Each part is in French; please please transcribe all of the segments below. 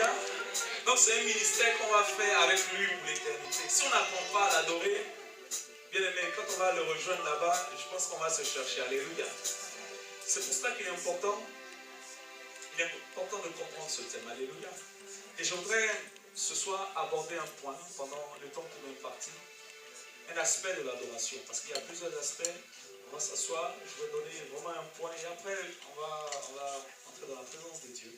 Alléluia. Donc c'est un ministère qu'on va faire avec lui pour l'éternité. Si on n'apprend pas à l'adorer, bien aimé, quand on va le rejoindre là-bas, je pense qu'on va se chercher. Alléluia. C'est pour cela qu'il est important de comprendre ce thème. Alléluia. Et j'aimerais ce soir aborder un point pendant le temps qui m'est imparti. Un aspect de l'adoration. Parce qu'il y a plusieurs aspects. On va s'asseoir, je vais donner vraiment un point. Et après, on va entrer dans la présence de Dieu.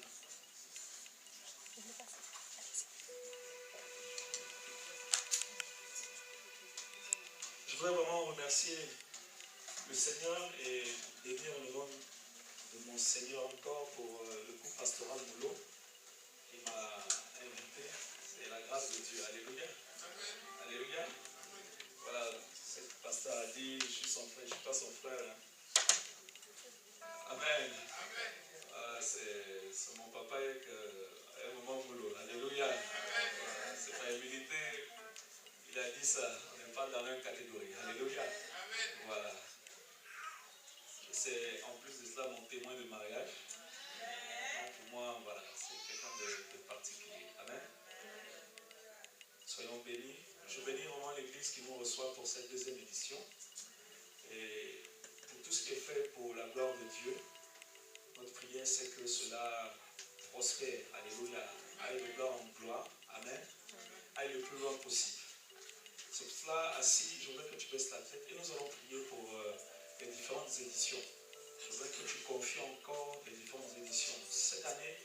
Je voudrais vraiment remercier le Seigneur et bénir le nom de mon Seigneur encore pour le groupe pastoral Moulot qui m'a invité. C'est la grâce de Dieu. Alléluia. Alléluia. Voilà, ce que le pasteur a dit, je suis son frère, je ne suis pas son frère. Hein. Amen. C'est mon papa avec un moment Moulot. Alléluia. C'est pas humilité. Il a dit ça. On n'est pas dans la même catégorie. Alléluia. Voilà. C'est en plus de cela mon témoin de mariage. Donc pour moi, voilà, c'est quelqu'un de particulier. Amen. Soyons bénis. Je bénis vraiment l'église qui nous reçoit pour cette deuxième édition. Et pour tout ce qui est fait pour la gloire de Dieu, notre prière c'est que cela prospère. Alléluia. Aille de gloire en gloire. Amen. Aille le plus loin possible. C'est pour cela, assis, je voudrais que tu baisses la tête et nous allons prier pour les différentes éditions. Je voudrais que tu confies encore les différentes éditions. Cette année,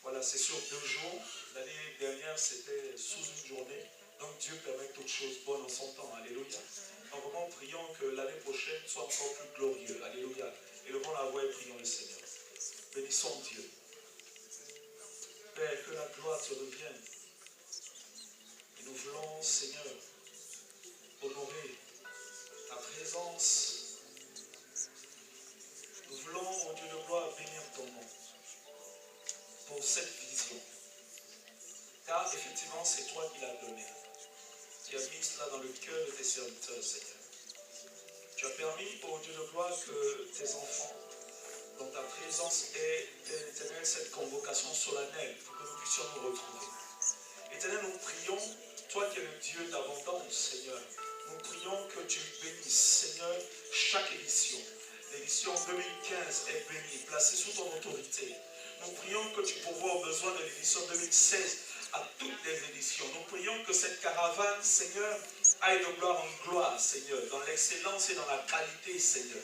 voilà, c'est sur 2 jours. L'année dernière, c'était sous une journée. Donc Dieu permet toutes choses bonnes en son temps. Alléluia. Donc vraiment, prions que l'année prochaine soit encore plus glorieux. Alléluia. Élevons la voix et prions le Seigneur. Bénissons Dieu. Père, que la gloire te revienne. Et nous voulons, Seigneur, honorer ta présence. Nous voulons, au Dieu de gloire, bénir ton nom pour cette vision. Car effectivement, c'est toi qui l'as donné. Tu as mis cela dans le cœur de tes serviteurs, Seigneur. Tu as permis, ô Dieu de gloire, que tes enfants, dans ta présence, aient, Éternel, cette convocation solennelle pour que nous puissions nous retrouver. Éternel, nous prions, toi qui es le Dieu d'abondance, Seigneur, nous prions que tu bénisses, Seigneur, chaque édition. L'édition 2015 est bénie, placée sous ton autorité. Nous prions que tu pourvoies aux besoins de l'édition 2016 à toutes les éditions. Nous prions que cette caravane, Seigneur, aille de gloire en gloire, Seigneur, dans l'excellence et dans la qualité, Seigneur.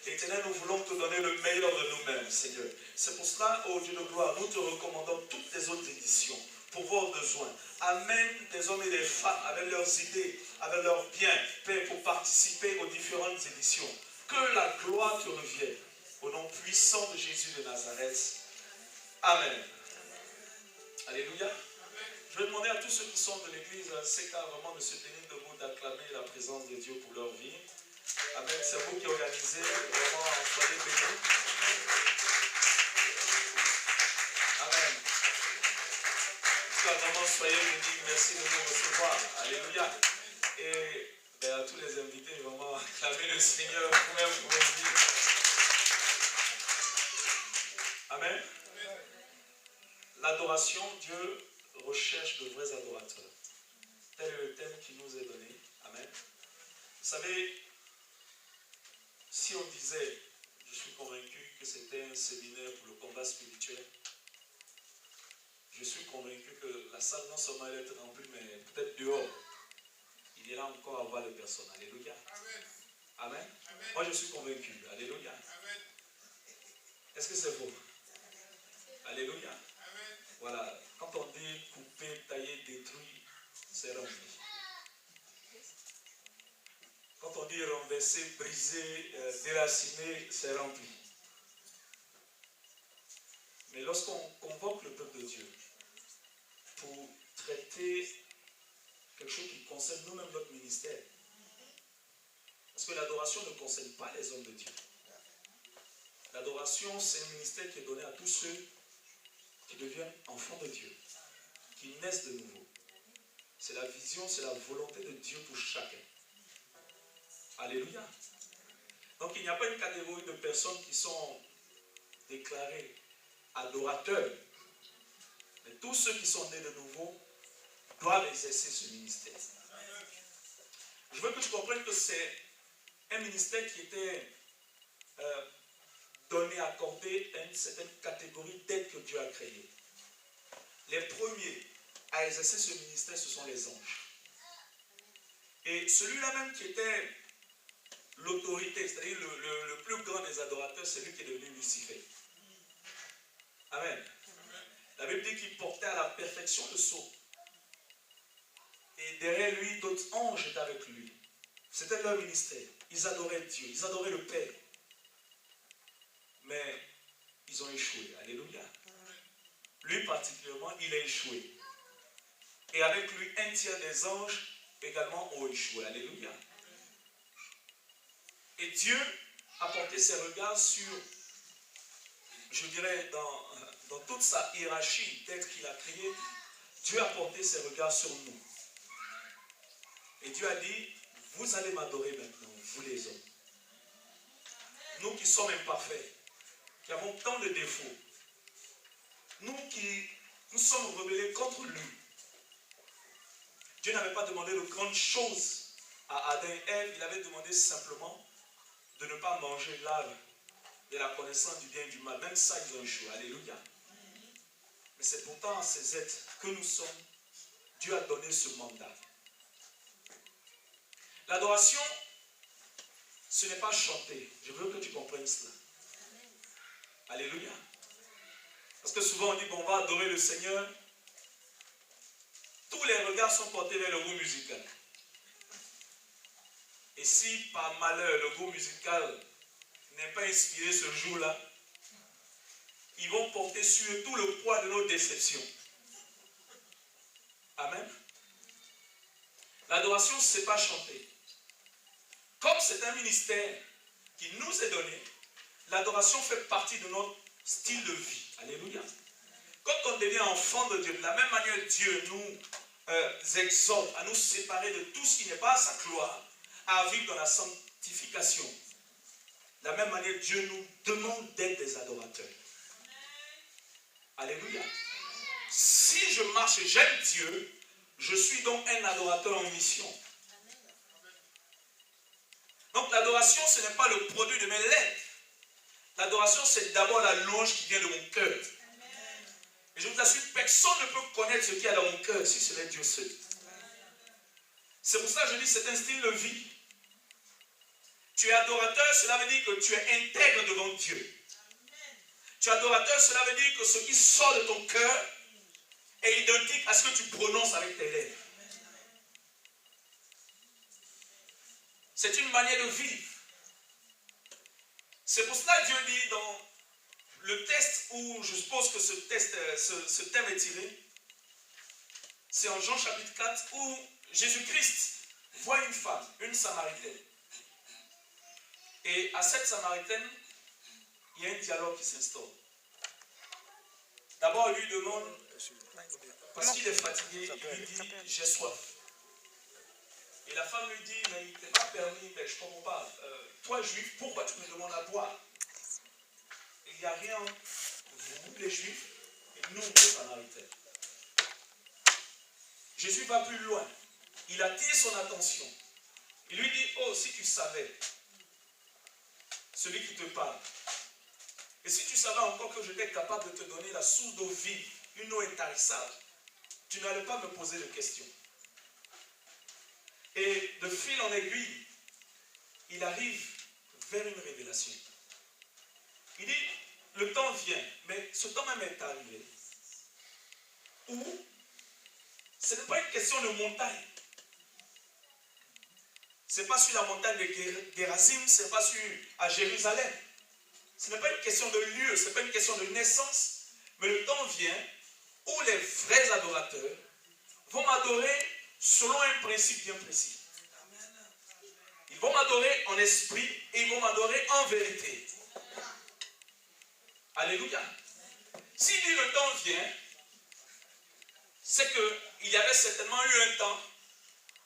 Éternel, nous voulons te donner le meilleur de nous-mêmes, Seigneur. C'est pour cela, ô Dieu de gloire, nous te recommandons toutes les autres éditions pour vos besoins. Amène des hommes et des femmes avec leurs idées, avec leurs biens, Père, pour participer aux différentes éditions. Que la gloire te revienne. Au nom puissant de Jésus de Nazareth. Amen. Alléluia. Je vais demander à tous ceux qui sont de l'église, c'est cas vraiment de se tenir debout, d'acclamer la présence de Dieu pour leur vie. Amen. C'est vous qui organisez. Vraiment, soyez bénis. Amen. Vraiment, soyez bénis. Merci de nous recevoir. Alléluia. Et à tous les invités, vraiment, acclamer le Seigneur vous-même pour votre vie. Amen. L'adoration, Dieu recherche de vrais adorateurs. Tel est le thème qui nous est donné. Amen. Vous savez, si on disait, je suis convaincu que c'était un séminaire pour le combat spirituel, je suis convaincu que la salle non seulement allait être remplie, mais peut-être dehors, il y aura encore à voir les personnes. Alléluia. Amen. Amen. Amen. Moi, je suis convaincu. Alléluia. Amen. Est-ce que c'est faux? Alléluia. Amen. Voilà. Quand on dit couper, tailler, détruire, c'est rempli. Quand on dit renverser, briser, déraciner, c'est rempli. Mais lorsqu'on convoque le peuple de Dieu pour traiter quelque chose qui concerne nous-mêmes, notre ministère, parce que l'adoration ne concerne pas les hommes de Dieu. L'adoration, c'est un ministère qui est donné à tous ceux qui deviennent enfants de Dieu, qui naissent de nouveau. C'est la vision, c'est la volonté de Dieu pour chacun. Alléluia. Donc il n'y a pas une catégorie de personnes qui sont déclarées adorateurs. Mais tous ceux qui sont nés de nouveau doivent exercer ce ministère. Je veux que tu comprennes que c'est un ministère qui était donné, accordé à une certaine catégorie d'êtres que Dieu a créés. Les premiers à exercer ce ministère, ce sont les anges. Et celui-là même qui était l'autorité, c'est-à-dire le plus grand des adorateurs, c'est lui qui est devenu Lucifer. Amen. La Bible dit qu'il portait à la perfection le sceau. Et derrière lui, d'autres anges étaient avec lui. C'était leur ministère. Ils adoraient Dieu, ils adoraient le Père. Mais ils ont échoué. Alléluia. Lui particulièrement, il a échoué. Et avec lui, un tiers des anges également ont échoué. Alléluia. Et Dieu a porté ses regards sur, je dirais, dans toute sa hiérarchie d'être qu'il a créé, Dieu a porté ses regards sur nous. Et Dieu a dit, vous allez m'adorer maintenant, vous les hommes. Nous qui sommes imparfaits, qui avons tant de défauts, nous qui nous sommes rebellés contre lui. Dieu n'avait pas demandé de grandes choses à Adam et Ève, il avait demandé simplement de ne pas manger l'arbre de la connaissance du bien et du mal. Même ça, ils ont échoué. Alléluia. Mais c'est pourtant à ces êtres que nous sommes, Dieu a donné ce mandat. L'adoration, ce n'est pas chanter. Je veux que tu comprennes cela. Alléluia. Parce que souvent on dit, bon, on va adorer le Seigneur. Tous les regards sont portés vers le groupe musical. Et si par malheur le groupe musical n'est pas inspiré ce jour-là, ils vont porter sur eux tout le poids de nos déceptions. Amen. L'adoration, ce n'est pas chanter. Comme c'est un ministère qui nous est donné, l'adoration fait partie de notre style de vie. Alléluia. Quand on devient enfant de Dieu, de la même manière Dieu nous exhorte à nous séparer de tout ce qui n'est pas à sa gloire, à vivre dans la sanctification. De la même manière, Dieu nous demande d'être des adorateurs. Alléluia. Si je marche et j'aime Dieu, je suis donc un adorateur en mission. Donc l'adoration, ce n'est pas le produit de mes lèvres. L'adoration, c'est d'abord la louange qui vient de mon cœur. Et je vous assure, personne ne peut connaître ce qu'il y a dans mon cœur si ce n'est Dieu seul. C'est pour ça que je dis, c'est un style de vie. Tu es adorateur, cela veut dire que tu es intègre devant Dieu. Tu es adorateur, cela veut dire que ce qui sort de ton cœur est identique à ce que tu prononces avec tes lèvres. C'est une manière de vivre. C'est pour cela que Dieu dit dans le texte où je suppose que ce thème est tiré, c'est en Jean chapitre 4 où Jésus-Christ voit une femme, une Samaritaine. Et à cette Samaritaine, il y a un dialogue qui s'instaure. D'abord, il lui demande, parce qu'il est fatigué, il lui dit, j'ai soif. Et la femme lui dit, mais il ne t'est pas permis, mais je ne comprends pas. Toi, juif, pourquoi tu me demandes à boire? Il n'y a rien, vous, les juifs, et nous, les Samaritains. Jésus va plus loin. Il attire son attention. Il lui dit, oh, si tu savais, celui qui te parle. Et si tu savais encore que j'étais capable de te donner la source d'eau vive, une eau intarissable, tu n'allais pas me poser de questions. Et de fil en aiguille, il arrive vers une révélation. Il dit, le temps vient, mais ce temps même est arrivé, où ce n'est pas une question de montagne. Ce n'est pas sur la montagne de Gérazim, ce n'est pas à Jérusalem. Ce n'est pas une question de lieu, ce n'est pas une question de naissance, mais le temps vient où les vrais adorateurs vont m'adorer selon un principe bien précis. Ils vont m'adorer en esprit et ils vont m'adorer en vérité. Alléluia. S'il dit le temps vient, c'est qu'il y avait certainement eu un temps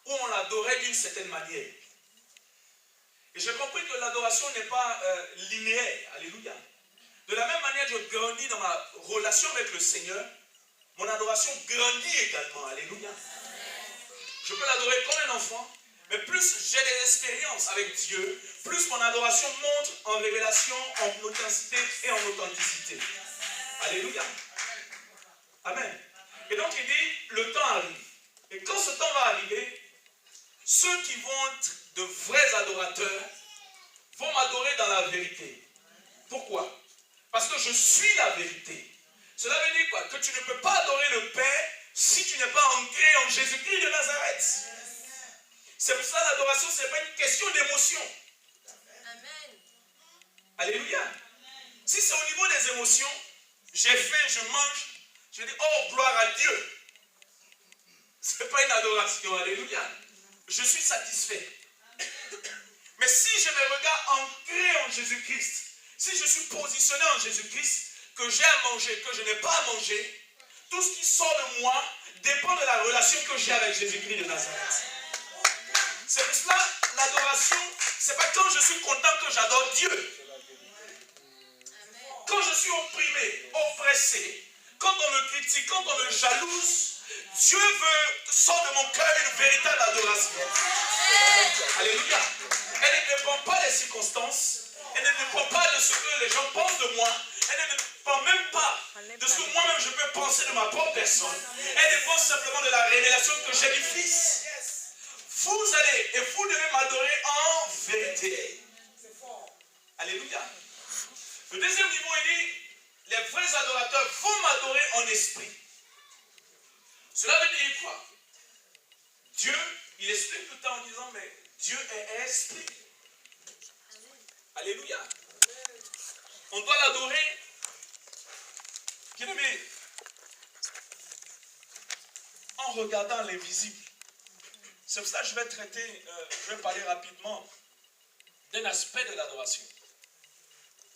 où on l'adorait d'une certaine manière. Et j'ai compris que l'adoration n'est pas linéaire. Alléluia. De la même manière, je grandis dans ma relation avec le Seigneur. mon adoration grandit également. Alléluia. Je peux l'adorer comme un enfant, mais plus j'ai des expériences avec Dieu, plus mon adoration monte en révélation, en intensité et en authenticité. Alléluia. Amen. Et donc il dit, le temps arrive. Et quand ce temps va arriver, ceux qui vont être de vrais adorateurs vont m'adorer dans la vérité. Pourquoi? Parce que je suis la vérité. Cela veut dire quoi? Que tu ne peux pas adorer le Père si tu n'es pas ancré en Jésus-Christ de Nazareth. C'est pour ça que l'adoration, ce n'est pas une question d'émotion. Amen. Alléluia. Si c'est au niveau des émotions, j'ai faim, je mange, je dis, oh, gloire à Dieu. Ce n'est pas une adoration. Alléluia. Je suis satisfait. Mais si je me regarde ancré en Jésus-Christ, si je suis positionné en Jésus-Christ, que j'ai à manger, que je n'ai pas à manger, tout ce qui sort de moi dépend de la relation que j'ai avec Jésus-Christ de Nazareth. C'est pour cela, l'adoration, ce n'est pas quand je suis content que j'adore Dieu. Quand je suis opprimé, oppressé, quand on me critique, quand on me jalouse, Dieu veut sortir de mon cœur une véritable adoration. Alléluia. Elle ne dépend pas des circonstances. Elle ne dépend pas de ce que les gens pensent de moi. Elle ne dépend même pas de ce que moi-même je peux penser de ma propre personne. Elle dépend simplement de la révélation que j'ai du Fils. Vous allez et vous devez m'adorer en vérité. Alléluia. Le deuxième niveau, il dit, les vrais adorateurs vont m'adorer en esprit. Cela veut dire quoi? Dieu, il explique tout le temps en disant, mais Dieu est esprit. Alléluia. On doit l'adorer. Bien-aimé, en regardant l'invisible. C'est pour ça que je vais traiter, je vais parler rapidement d'un aspect de l'adoration.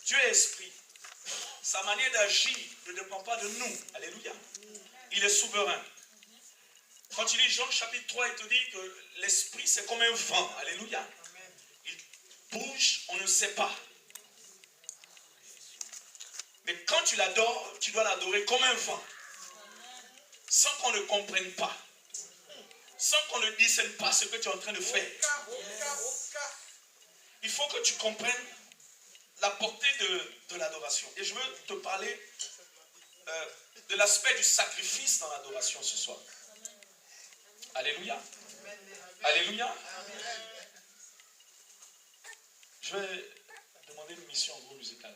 Dieu est esprit. Sa manière d'agir ne dépend pas de nous. Alléluia. Il est souverain. Quand tu lis Jean chapitre 3, il te dit que l'esprit c'est comme un vent. Alléluia. Il bouge, on ne sait pas. Mais quand tu l'adores, tu dois l'adorer comme un vent. Sans qu'on ne comprenne pas. Sans qu'on ne discerne pas ce que tu es en train de faire. Il faut que tu comprennes la portée de l'adoration. Et je veux te parler de l'aspect du sacrifice dans l'adoration ce soir. Alléluia. Alléluia. Je vais demander une mission en groupe musical.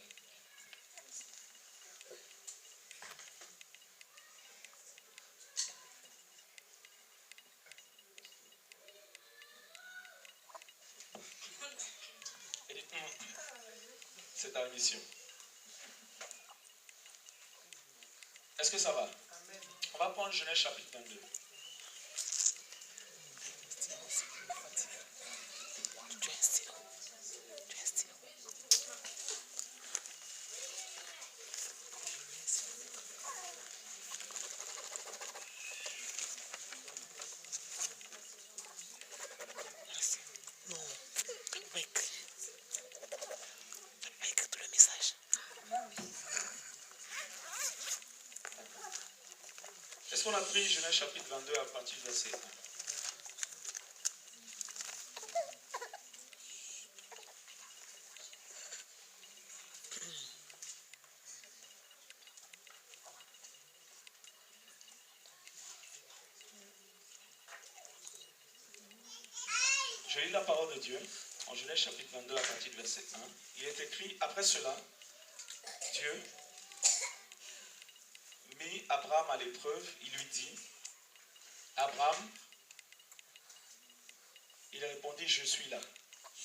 C'est ta mission. Est-ce que ça va? On va prendre Genèse chapitre 22. Est-ce qu'on a pris Genèse chapitre 22 à partir du verset 1? Je lis la parole de Dieu en Genèse chapitre 22 à partir du verset 1. Il est écrit, après cela, Dieu mit Abraham à l'épreuve, il lui dit, Abraham, il répondit, je suis là.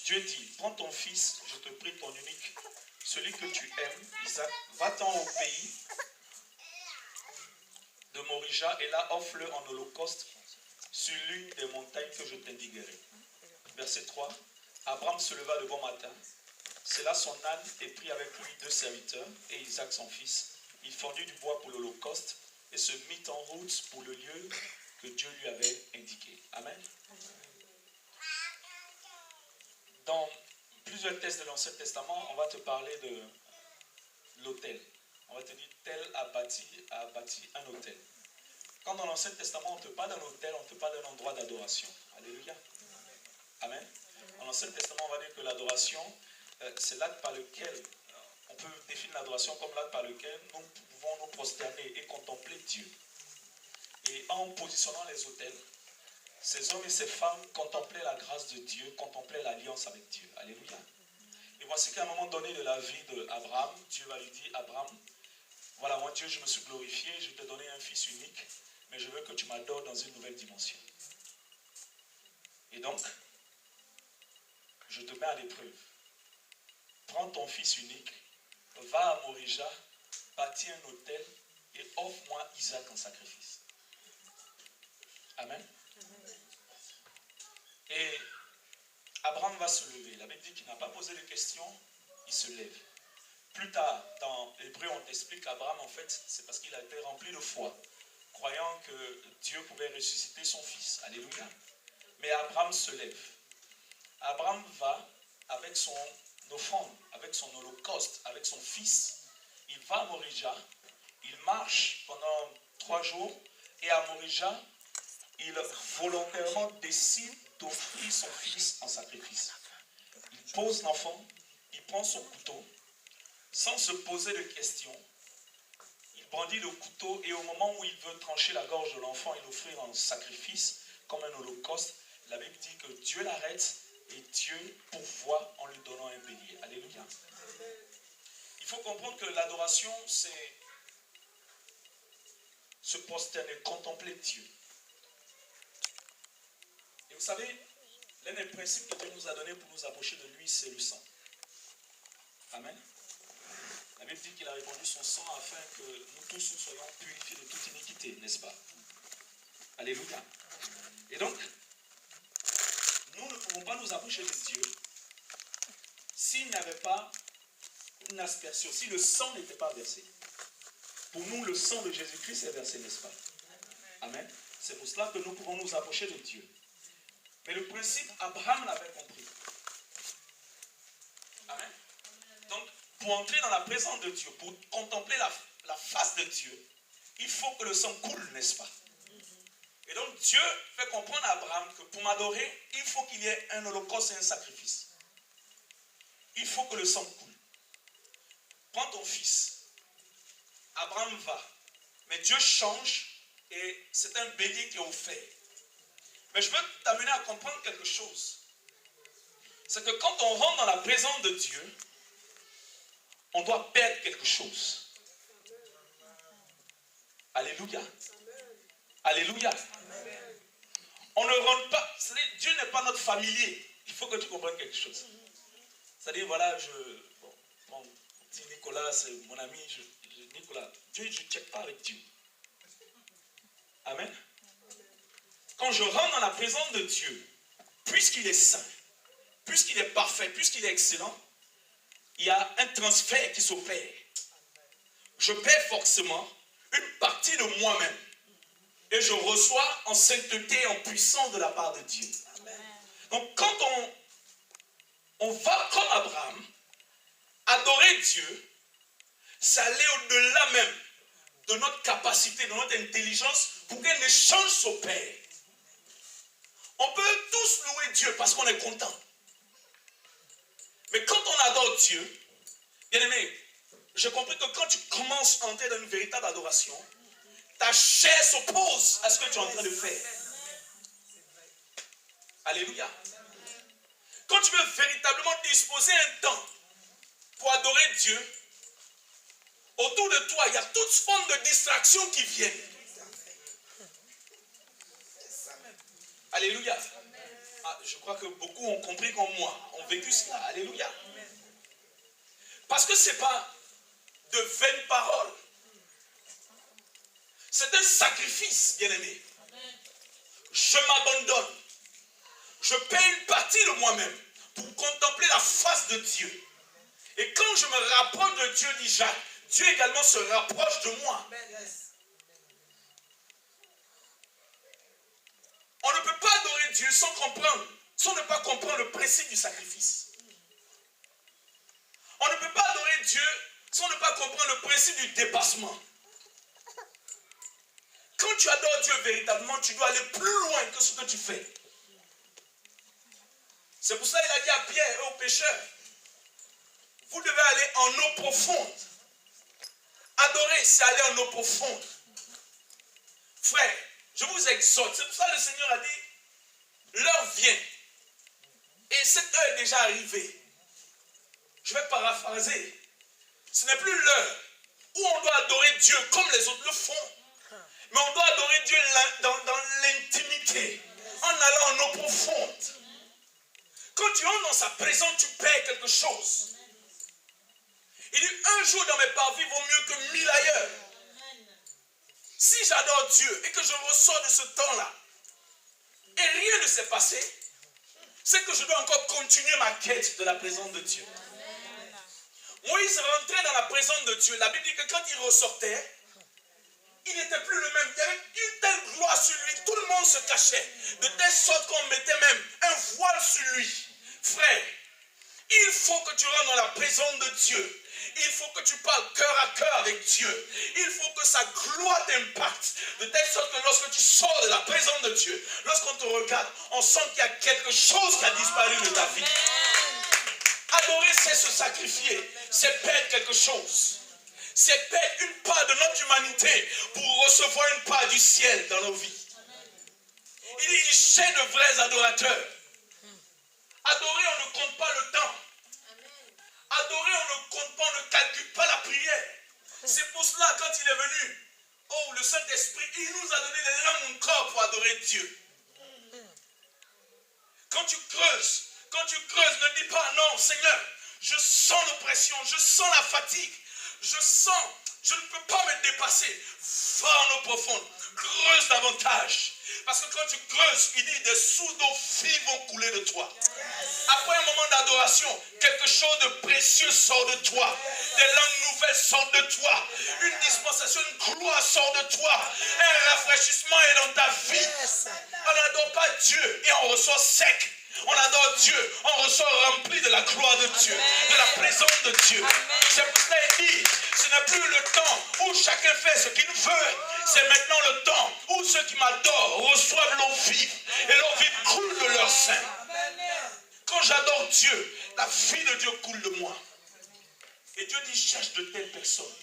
Dieu dit, prends ton fils, je te prie ton unique, celui que tu aimes, Isaac, va-t'en au pays de Morija et là offre-le en holocauste sur l'une des montagnes que je t'indiquerai. Verset 3, Abraham se leva le bon matin, sella son âne et prit avec lui 2 serviteurs et Isaac son fils. Il fendit du bois pour l'holocauste et se mit en route pour le lieu que Dieu lui avait indiqué. Amen. Dans plusieurs textes de l'Ancien Testament, on va te parler de l'autel. On va te dire, tel a bâti un autel. Quand dans l'Ancien Testament, on ne te parle d'un hôtel, on te parle d'un endroit d'adoration. Alléluia. Amen. Dans l'Ancien Testament, on va dire que l'adoration, c'est l'acte par lequel, on peut définir l'adoration comme l'acte par lequel nous pouvons nous prosterner et contempler Dieu. Et en positionnant les autels, ces hommes et ces femmes contemplaient la grâce de Dieu, contemplaient l'alliance avec Dieu. Alléluia. Et voici qu'à un moment donné de la vie d'Abraham, Dieu va lui dire, Abraham, voilà, moi Dieu, je me suis glorifié, je t'ai donné un fils unique, mais je veux que tu m'adores dans une nouvelle dimension. Et donc, je te mets à l'épreuve. Prends ton fils unique, va à Morija, bâtis un autel et offre-moi Isaac en sacrifice. Amen. Et Abraham va se lever. La Bible dit qu'il n'a pas posé de questions, il se lève. Plus tard, dans l'Hébreu, on t'explique qu'Abraham, en fait, c'est parce qu'il a été rempli de foi, croyant que Dieu pouvait ressusciter son fils. Alléluia. Mais Abraham se lève. Abraham va avec son offrande, avec son holocauste, avec son fils. Il va à Morija, il marche pendant 3 jours, et à Morija, il volontairement décide d'offrir son fils en sacrifice. Il pose l'enfant, il prend son couteau, sans se poser de questions. Il brandit le couteau et au moment où il veut trancher la gorge de l'enfant et l'offrir en sacrifice, comme un holocauste, la Bible dit que Dieu l'arrête et Dieu pourvoit en lui donnant un bélier. Alléluia. Il faut comprendre que l'adoration, c'est se prosterner, contempler Dieu. Et vous savez, l'un des principes que Dieu nous a donné pour nous approcher de lui, c'est le sang. Amen. La Bible dit qu'il a répandu son sang afin que nous tous nous soyons purifiés de toute iniquité, n'est-ce pas? Alléluia. Et donc, nous ne pouvons pas nous approcher de Dieu s'il n'y avait pas une aspersion, si le sang n'était pas versé. Pour nous, le sang de Jésus-Christ est versé, n'est-ce pas? Amen. C'est pour cela que nous pouvons nous approcher de Dieu. Mais le principe, Abraham l'avait compris. Amen. Donc, pour entrer dans la présence de Dieu, pour contempler la face de Dieu, il faut que le sang coule, n'est-ce pas? Et donc, Dieu fait comprendre à Abraham que pour m'adorer, il faut qu'il y ait un holocauste et un sacrifice. Il faut que le sang coule. Prends ton fils. Abraham va. Mais Dieu change et c'est un bélier qui est offert. Mais je veux t'amener à comprendre quelque chose. C'est que quand on rentre dans la présence de Dieu, on doit perdre quelque chose. Alléluia. Alléluia. On ne rentre pas. Dieu n'est pas notre familier. Il faut que tu comprennes quelque chose. C'est-à-dire, voilà, bon, petit Nicolas, c'est mon ami. Nicolas, Dieu, je ne check pas avec Dieu. Amen. Quand je rentre dans la présence de Dieu, puisqu'il est saint, puisqu'il est parfait, puisqu'il est excellent, il y a un transfert qui s'opère. Je perds forcément une partie de moi-même. Et je reçois en sainteté, en puissance de la part de Dieu. Donc quand on va comme Abraham, adorer Dieu, c'est aller au-delà même de notre capacité, de notre intelligence, pour qu'un échange s'opère. On peut tous louer Dieu parce qu'on est content. Mais quand on adore Dieu, bien aimé, j'ai compris que quand tu commences à entrer dans une véritable adoration, ta chair s'oppose à ce que tu es en train de faire. Alléluia. Quand tu veux véritablement disposer un temps pour adorer Dieu, autour de toi, il y a toute forme de distraction qui viennent. Alléluia. Ah, je crois que beaucoup ont compris comme moi, ont vécu cela. Alléluia. Parce que ce n'est pas de vaines paroles. C'est un sacrifice, bien-aimé. Je m'abandonne. Je paie une partie de moi-même pour contempler la face de Dieu. Et quand je me rapproche de Dieu, dit Jacques, Dieu également se rapproche de moi. On ne peut pas adorer Dieu sans comprendre, sans ne pas comprendre le principe du sacrifice. On ne peut pas adorer Dieu sans ne pas comprendre le principe du dépassement. Quand tu adores Dieu véritablement, tu dois aller plus loin que ce que tu fais. C'est pour ça qu'il a dit à Pierre et aux pécheurs, vous devez aller en eau profonde. Adorer, c'est aller en eau profonde. Frère, je vous exhorte. C'est pour ça que le Seigneur a dit, l'heure vient. Et cette heure est déjà arrivée. Je vais paraphraser. Ce n'est plus l'heure où on doit adorer Dieu comme les autres le font. Mais on doit adorer Dieu dans l'intimité, en allant en eau profonde. Quand tu entres dans sa présence, tu perds quelque chose. Il dit, un jour dans mes parvis vaut mieux que 1000 ailleurs. Si j'adore Dieu et que je ressors de ce temps-là, et rien ne s'est passé, c'est que je dois encore continuer ma quête de la présence de Dieu. Moïse rentrait dans la présence de Dieu. La Bible dit que quand il ressortait, il n'était plus le même. Il y avait une telle gloire sur lui. Tout le monde se cachait. De telle sorte qu'on mettait même un voile sur lui. Frère, il faut que tu rentres dans la présence de Dieu. Il faut que tu parles cœur à cœur avec Dieu. Il faut que sa gloire t'impacte. De telle sorte que lorsque tu sors de la présence de Dieu, lorsqu'on te regarde, on sent qu'il y a quelque chose qui a disparu de ta vie. Adorer, c'est se sacrifier. C'est perdre quelque chose. C'est perdre une part de notre humanité pour recevoir une part du ciel dans nos vies. Il dit, il cherche de vrais adorateurs. Adorer, on ne compte pas le temps. Adorer, on ne compte pas, on ne calcule pas la prière. C'est pour cela, quand il est venu, oh, le Saint-Esprit, il nous a donné des langues encore pour adorer Dieu. Quand tu creuses, ne dis pas, non, Seigneur, je sens l'oppression, je sens la fatigue, je ne peux pas me dépasser. Va en eau profonde, creuse davantage. Parce que quand tu creuses, il dit, des sources d'eau vive vont couler de toi. Après un moment d'adoration, quelque chose de précieux sort de toi. Des langues nouvelles sortent de toi. Une dispensation, une gloire sort de toi. Un rafraîchissement est dans ta vie. On n'adore pas Dieu et on ressort sec. On adore Dieu, on ressort rempli de la gloire de Dieu, de la présence de Dieu. C'est pour cela qu'il dit, ce n'est plus le temps où chacun fait ce qu'il veut. C'est maintenant le temps où ceux qui m'adorent reçoivent l'eau vive. Et l'eau vive coule de leur sein. Quand j'adore Dieu, la vie de Dieu coule de moi. Et Dieu dit, cherche de telles personnes.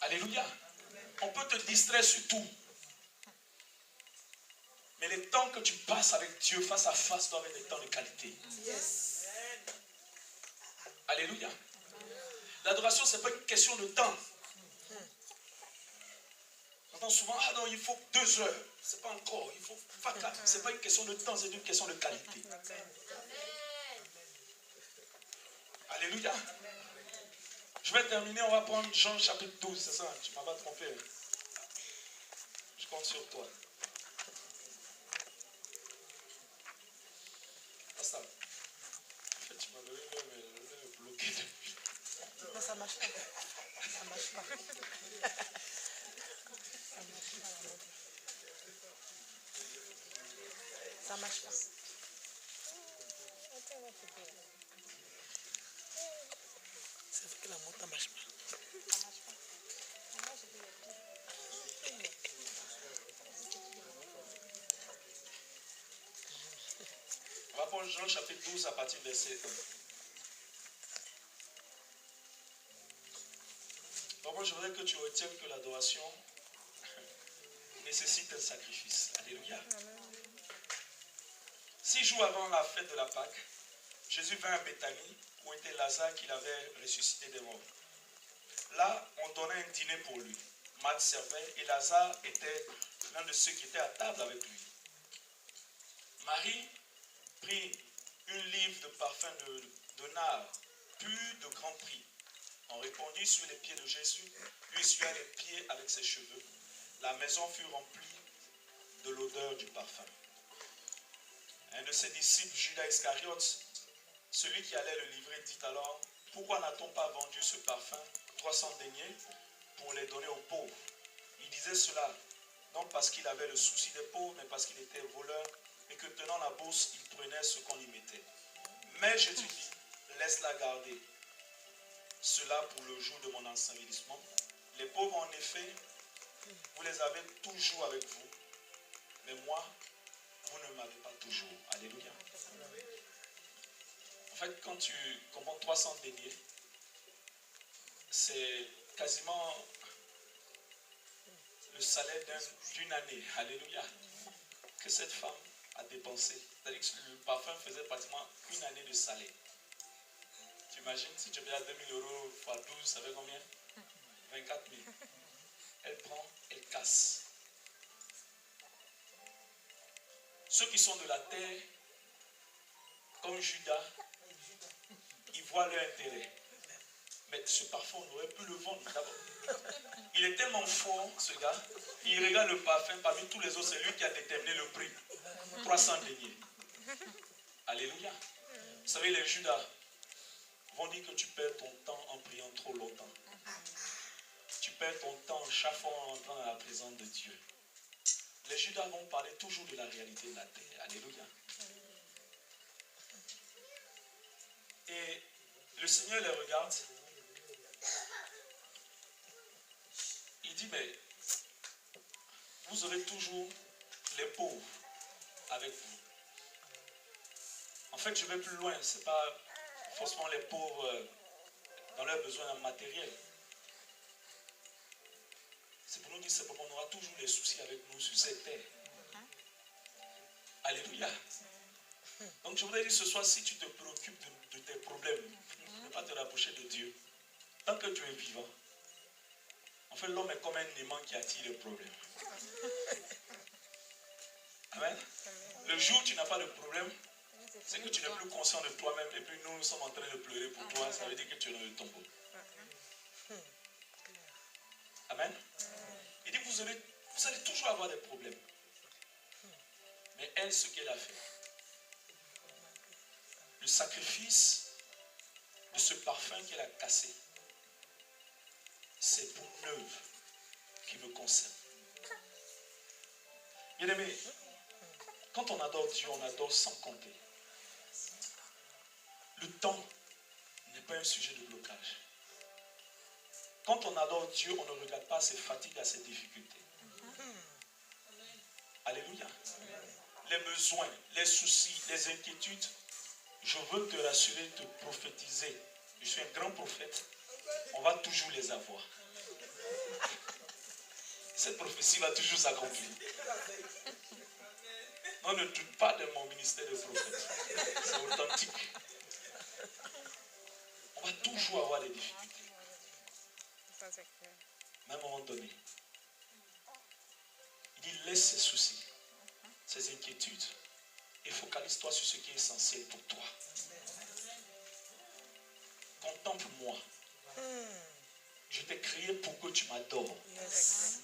Alléluia. On peut te distraire sur tout. Mais les temps que tu passes avec Dieu face à face doivent être des temps de qualité. Yes. Alléluia. L'adoration, ce n'est pas une question de temps. J'entends souvent, ah non, il faut 2 heures. Ce n'est pas encore, il faut pas 4. Ce n'est pas une question de temps, c'est une question de qualité. Alléluia. Je vais terminer, on va prendre Jean chapitre 12, c'est ça, tu ne m'as pas trompé. Je compte sur toi. Ça. En fait, tu m'as donné le bloqué depuis. Non, ça marche pas. Ça marche pas. Ça marche pas. C'est vrai que la montre ne marche pas. Ça marche pas. On va prendre Jean chapitre 12 à partir du verset 1. Donc moi je voudrais que tu retiennes que l'adoration nécessite un sacrifice. Alléluia. 6 jours avant la fête de la Pâque, Jésus vint à Béthanie où était Lazare qu'il avait ressuscité des morts. Là, on donnait un dîner pour lui. Marthe servait et Lazare était l'un de ceux qui étaient à table avec lui. Marie prit une livre de parfum de nard, pur de grand prix. On répandit sur les pieds de Jésus, lui essuya les pieds avec ses cheveux. La maison fut remplie de l'odeur du parfum. Un de ses disciples, Judas Iscariote, celui qui allait le livrer, dit alors, pourquoi n'a-t-on pas vendu ce parfum 300 deniers pour les donner aux pauvres? Il disait cela, non parce qu'il avait le souci des pauvres, mais parce qu'il était voleur et que tenant la bourse, il prenait ce qu'on y mettait. Mais Jésus dit, laisse-la garder. Cela pour le jour de mon ensevelissement. Les pauvres, en effet, Vous les avez toujours avec vous. Mais moi, vous ne m'avez pas toujours. Alléluia. En fait, quand tu commandes 300 deniers, c'est quasiment le salaire d'une année. Alléluia. Que cette femme a dépensé. C'est-à-dire que le parfum faisait pratiquement une année de salaire. Tu imagines si tu payes à 2000 euros fois 12, ça fait combien? 24 000. Elle prend, elle casse. Ceux qui sont de la terre, comme Judas, ils voient leur intérêt. Mais ce parfum, on aurait pu le vendre d'abord. Il est tellement fort, ce gars, il regarde le parfum, parmi tous les autres, c'est lui qui a déterminé le prix. 300 deniers. Alléluia. Vous savez, les Judas vont dire que tu perds ton temps en priant trop longtemps. Tu perds ton temps chaque fois en entrant dans la présence de Dieu. Les Judas vont parler toujours de la réalité de la terre. Alléluia. Et le Seigneur les regarde. Il dit, mais vous aurez toujours les pauvres avec vous. En fait, je vais plus loin. Ce n'est pas forcément les pauvres dans leurs besoins matériels. C'est pour nous dire simplement qu'on aura toujours des soucis avec nous sur cette terre. Alléluia. Donc je voudrais dire ce soir, si tu te préoccupes de tes problèmes, ne pas te rapprocher de Dieu. Tant que tu es vivant, en fait l'homme est comme un aimant qui attire les problèmes. Amen. Le jour où tu n'as pas de problème, c'est que tu n'es plus conscient de toi-même et puis nous sommes en train de pleurer pour toi, ça veut dire que tu es dans le tombeau. Amen. Il dit que vous allez toujours avoir des problèmes. Mais elle, ce qu'elle a fait, le sacrifice de ce parfum qu'elle a cassé, c'est pour une œuvre qui me concerne. Bien aimé, quand on adore Dieu, on adore sans compter. Le temps n'est pas un sujet de blocage. Quand on adore Dieu, on ne regarde pas ses fatigues, à ses difficultés. Alléluia. Les besoins, les soucis, les inquiétudes, je veux te rassurer, te prophétiser. Je suis un grand prophète. On va toujours les avoir. Cette prophétie va toujours s'accomplir. Non, ne doute pas de mon ministère de prophète. C'est authentique. On va toujours avoir des difficultés. Mais à un moment donné, il dit laisse ces soucis, ces inquiétudes et focalise-toi sur ce qui est essentiel pour toi. Contemple-moi. Je t'ai créé pour que tu m'adores. Yes.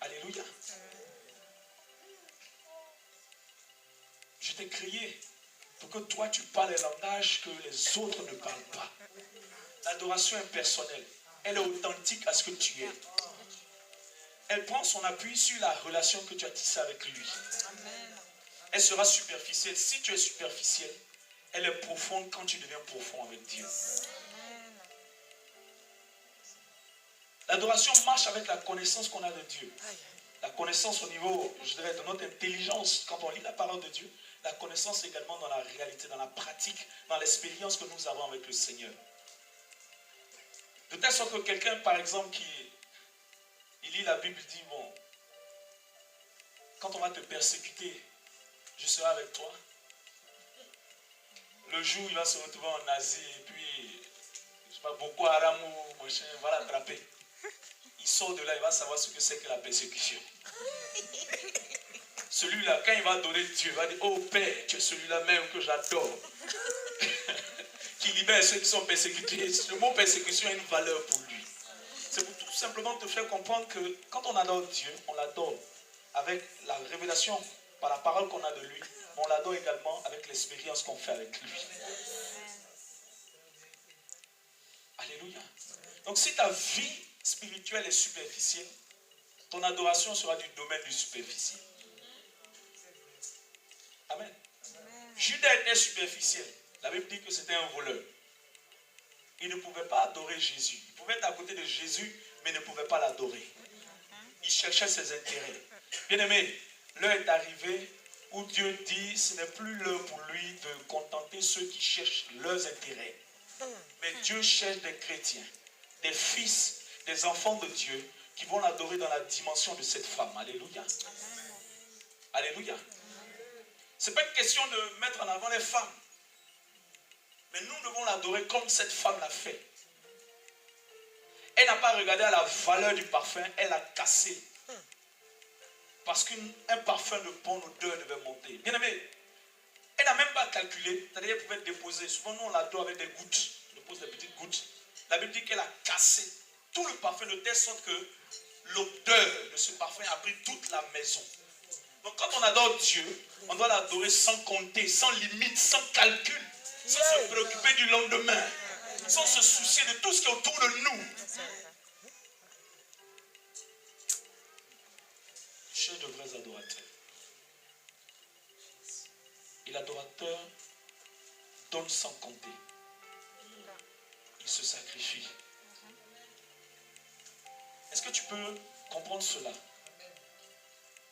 Alléluia. Je t'ai créé pour que toi tu parles les langages que les autres ne parlent pas. L'adoration est personnelle. Elle est authentique à ce que tu es. Elle prend son appui sur la relation que tu as tissée avec lui. Elle sera superficielle. Si tu es superficiel, elle est profonde quand tu deviens profond avec Dieu. L'adoration marche avec la connaissance qu'on a de Dieu. La connaissance au niveau, je dirais, de notre intelligence. Quand on lit la parole de Dieu, la connaissance également dans la réalité, dans la pratique, dans l'expérience que nous avons avec le Seigneur. De telle sorte que quelqu'un, par exemple, qui lit la Bible, dit, bon, quand on va te persécuter, je serai avec toi. Le jour où il va se retrouver en Asie, et puis, je sais pas, Boko Haram ou machin, va l'attraper. Il sort de là, il va savoir ce que c'est que la persécution. Celui-là, quand il va adorer Dieu, il va dire, oh Père, tu es celui-là même que j'adore. Qui libère ceux qui sont persécutés. Le mot persécution a une valeur pour lui. C'est pour tout simplement te faire comprendre que quand on adore Dieu, on l'adore avec la révélation par la parole qu'on a de lui, mais on l'adore également avec l'expérience qu'on fait avec lui. Alléluia. Donc si ta vie spirituelle est superficielle, ton adoration sera du domaine du superficiel. Amen. Judas était superficiel. La Bible dit que c'était un voleur. Il ne pouvait pas adorer Jésus. Il pouvait être à côté de Jésus, mais ne pouvait pas l'adorer. Il cherchait ses intérêts. Bien-aimé, l'heure est arrivée où Dieu dit, ce n'est plus l'heure pour lui de contenter ceux qui cherchent leurs intérêts. Mais Dieu cherche des chrétiens, des fils, des enfants de Dieu qui vont l'adorer dans la dimension de cette femme. Alléluia. Alléluia. Ce n'est pas une question de mettre en avant les femmes. Mais nous devons l'adorer comme cette femme l'a fait. Elle n'a pas regardé à la valeur du parfum, elle l'a cassé. Parce qu'un parfum de bonne odeur devait monter. Bien aimé, elle n'a même pas calculé, c'est-à-dire qu'elle pouvait déposer. Souvent, nous, on l'adore avec des gouttes. On dépose des petites gouttes. La Bible dit qu'elle a cassé tout le parfum de telle sorte que l'odeur de ce parfum a pris toute la maison. Donc, quand on adore Dieu, on doit l'adorer sans compter, sans limite, sans calcul, sans se préoccuper du lendemain, sans se soucier de tout ce qui est autour de nous. Chez de vrais adorateurs. Et l'adorateur donne sans compter. Il se sacrifie. Est-ce que tu peux comprendre cela?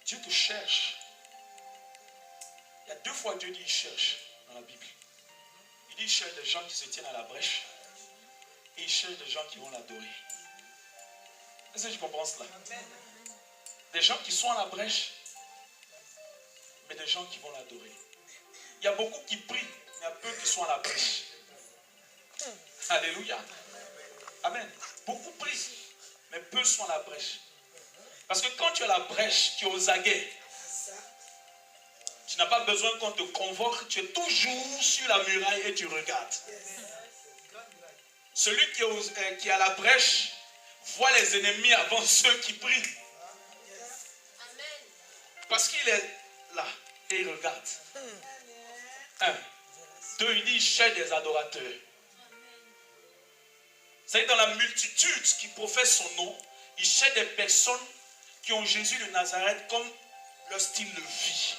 Dieu te cherche. Il y a 2 fois Dieu dit il cherche dans la Bible. Il dit il cherche des gens qui se tiennent à la brèche et il cherche des gens qui vont l'adorer. Est-ce que tu comprends cela? Des gens qui sont à la brèche, mais des gens qui vont l'adorer. Il y a beaucoup qui prient, mais il y a peu qui sont à la brèche. Alléluia. Amen. Beaucoup prient, mais peu sont à la brèche. Parce que quand tu es à la brèche, tu es aux aguets. Tu n'as pas besoin qu'on te convoque, tu es toujours sur la muraille et tu regardes. Celui qui est à la brèche voit les ennemis avant ceux qui prient. Parce qu'il est là et il regarde. 1. 2, il dit il cherche des adorateurs. C'est dans la multitude qui professe son nom, il cherche des personnes qui ont Jésus de Nazareth comme leur style de vie.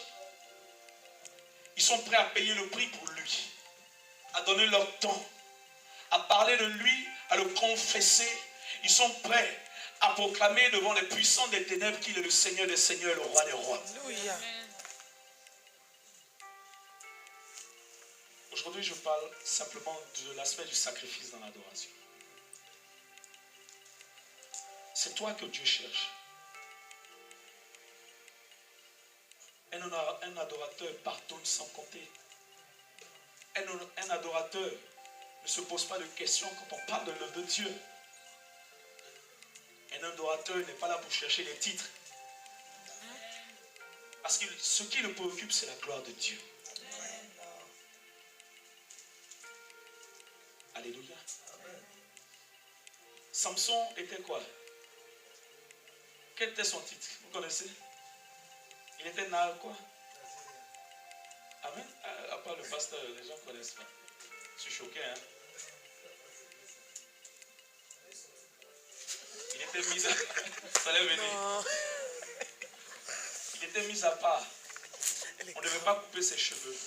Ils sont prêts à payer le prix pour lui, à donner leur temps, à parler de lui, à le confesser. Ils sont prêts à proclamer devant les puissants des ténèbres qu'il est le Seigneur des Seigneurs, le Roi des Rois. Alléluia. Aujourd'hui, je parle simplement de l'aspect du sacrifice dans l'adoration. C'est toi que Dieu cherche. Un adorateur pardonne sans compter. Un adorateur ne se pose pas de questions quand on parle de l'œuvre de Dieu. Un adorateur n'est pas là pour chercher les titres. Parce que ce qui le préoccupe, c'est la gloire de Dieu. Alléluia. Samson était quoi? Quel était son titre? Vous connaissez? Il était né quoi? Amen. À part le pasteur, les gens ne connaissent pas. Je suis choqué, hein? Il était mis à... Ça allait venir. Il était mis à part. On ne devait pas couper ses cheveux.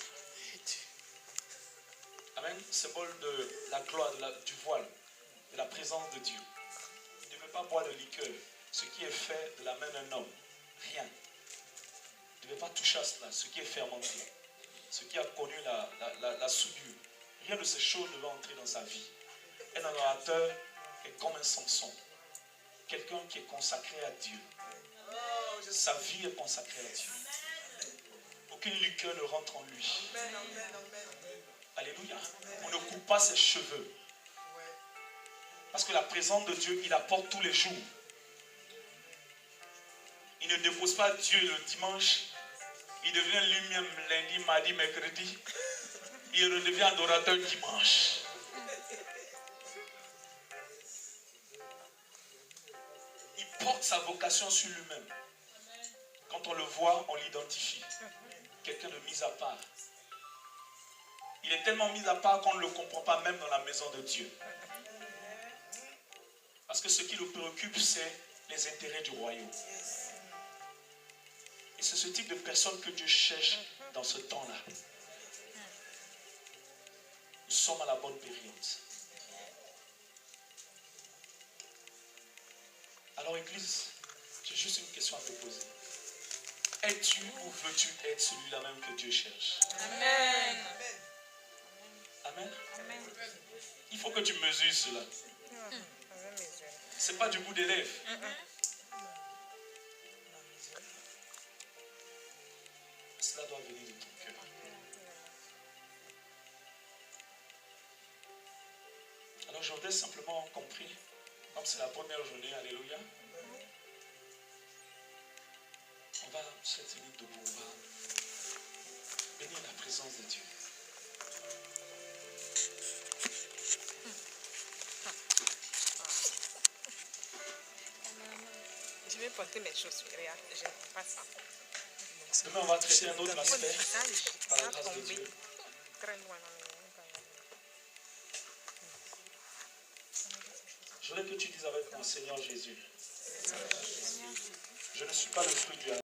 Amen. Symbole de la gloire, du voile, de la présence de Dieu. Il ne devait pas boire de liqueur. Ce qui est fait de la main d'un homme. Rien. Il ne devait pas toucher à cela. Ce qui est fermenté. Ce qui a connu la soudure. Rien de ces choses devait entrer dans sa vie. Un adorateur est comme un Samson. Quelqu'un qui est consacré à Dieu. Sa vie est consacrée à Dieu. Aucune liqueur ne rentre en lui. Alléluia. On ne coupe pas ses cheveux. Parce que la présence de Dieu, il apporte tous les jours. Il ne dépose pas Dieu le dimanche. Il devient lui-même lundi, mardi, mercredi. Il redevient adorateur dimanche. Il porte sa vocation sur lui-même. Quand on le voit, on l'identifie. Quelqu'un de mis à part. Il est tellement mis à part qu'on ne le comprend pas même dans la maison de Dieu. Parce que ce qui le préoccupe, c'est les intérêts du royaume. Et c'est ce type de personne que Dieu cherche dans ce temps-là. Nous sommes à la bonne période. Alors Église, j'ai juste une question à te poser. Es-tu ou veux-tu être celui-là même que Dieu cherche? Amen. Amen. Amen. Il faut que tu mesures cela. Ce n'est pas du bout des lèvres. Cela doit venir de ton cœur. Alors j'aurais simplement compris, comme c'est la première journée, alléluia, on va se tenir debout, on va bénir la présence de Dieu. Je vais porter mes chaussures. Regarde, je n'aime pas ça. Demain, on va traiter un autre aspect par la grâce de Dieu. Très loin. Je voudrais que tu dises avec moi, Seigneur Jésus, je ne suis pas le fruit du hasard.